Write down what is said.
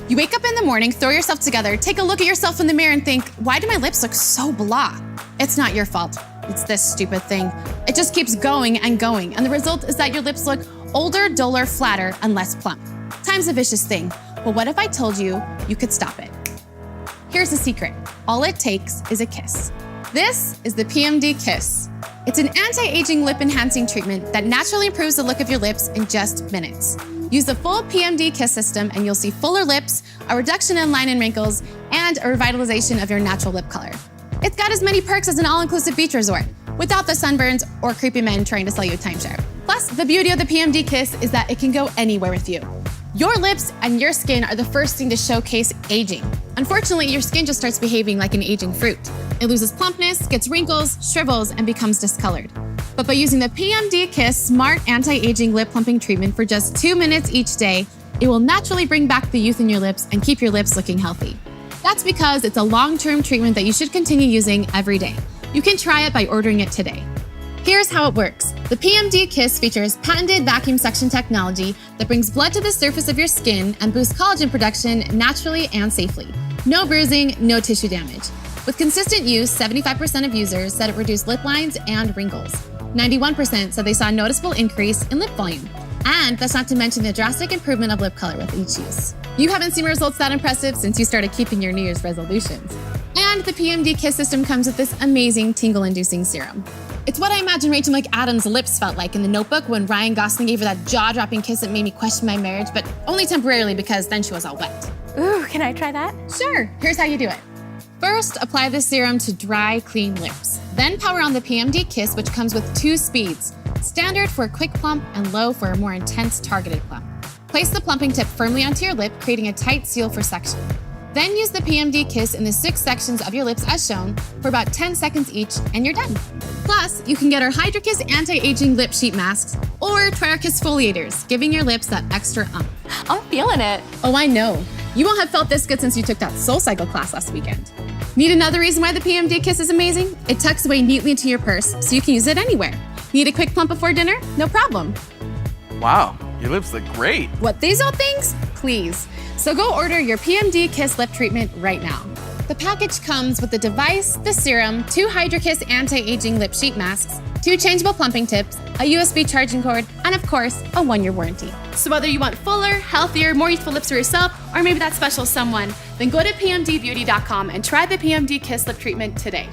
You wake up in the morning, throw yourself together, take a look at yourself in the mirror and think, why do my lips look so blah? It's not your fault. It's this stupid thing. It just keeps going and going, and the result is that your lips look older, duller, flatter, and less plump. Time's a vicious thing. Well, what if I told you you could stop it? Here's the secret. All it takes is a kiss. This is the PMD Kiss. It's an anti-aging lip enhancing treatment that naturally improves the look of your lips in just minutes. Use the full PMD Kiss system and you'll see fuller lips, a reduction in line and wrinkles, and a revitalization of your natural lip color. It's got as many perks as an all-inclusive beach resort, without the sunburns or creepy men trying to sell you a timeshare. Plus, the beauty of the PMD Kiss is that it can go anywhere with you. Your lips and your skin are the first thing to showcase aging. Unfortunately, your skin just starts behaving like an aging fruit. It loses plumpness, gets wrinkles, shrivels, and becomes discolored. But by using the PMD Kiss Smart Anti-Aging Lip Plumping Treatment for just 2 minutes each day, it will naturally bring back the youth in your lips and keep your lips looking healthy. That's because it's a long-term treatment that you should continue using every day. You can try it by ordering it today. Here's how it works. The PMD Kiss features patented vacuum suction technology that brings blood to the surface of your skin and boosts collagen production naturally and safely. No bruising, no tissue damage. With consistent use, 75% of users said it reduced lip lines and wrinkles. 91% said they saw a noticeable increase in lip volume. And that's not to mention the drastic improvement of lip color with each use. You haven't seen results that impressive since you started keeping your New Year's resolutions. And the PMD Kiss system comes with this amazing tingle-inducing serum. It's what I imagine Rachel McAdams' lips felt like in The Notebook when Ryan Gosling gave her that jaw-dropping kiss that made me question my marriage, but only temporarily because then she was all wet. Ooh, can I try that? Sure, here's how you do it. First, apply the serum to dry, clean lips. Then power on the PMD Kiss, which comes with 2 speeds, standard for a quick plump and low for a more intense targeted plump. Place the plumping tip firmly onto your lip, creating a tight seal for section. Then use the PMD Kiss in the 6 sections of your lips as shown for about 10 seconds each, and you're done. Plus, you can get our Hydra Kiss anti-aging lip sheet masks or try our Kiss exfoliators, giving your lips that extra oomph. I'm feeling it. Oh, I know. You won't have felt this good since you took that SoulCycle class last weekend. Need another reason why the PMD Kiss is amazing? It tucks away neatly into your purse, so you can use it anywhere. Need a quick plump before dinner? No problem. Wow, your lips look great. What, these old things? Please. So go order your PMD Kiss lip treatment right now. The package comes with the device, the serum, 2 Hydra Kiss anti-aging lip sheet masks, 2 changeable plumping tips, a USB charging cord, and of course, a 1-year warranty. So whether you want fuller, healthier, more youthful lips for yourself, or maybe that special someone, then go to pmdbeauty.com and try the PMD Kiss lip treatment today.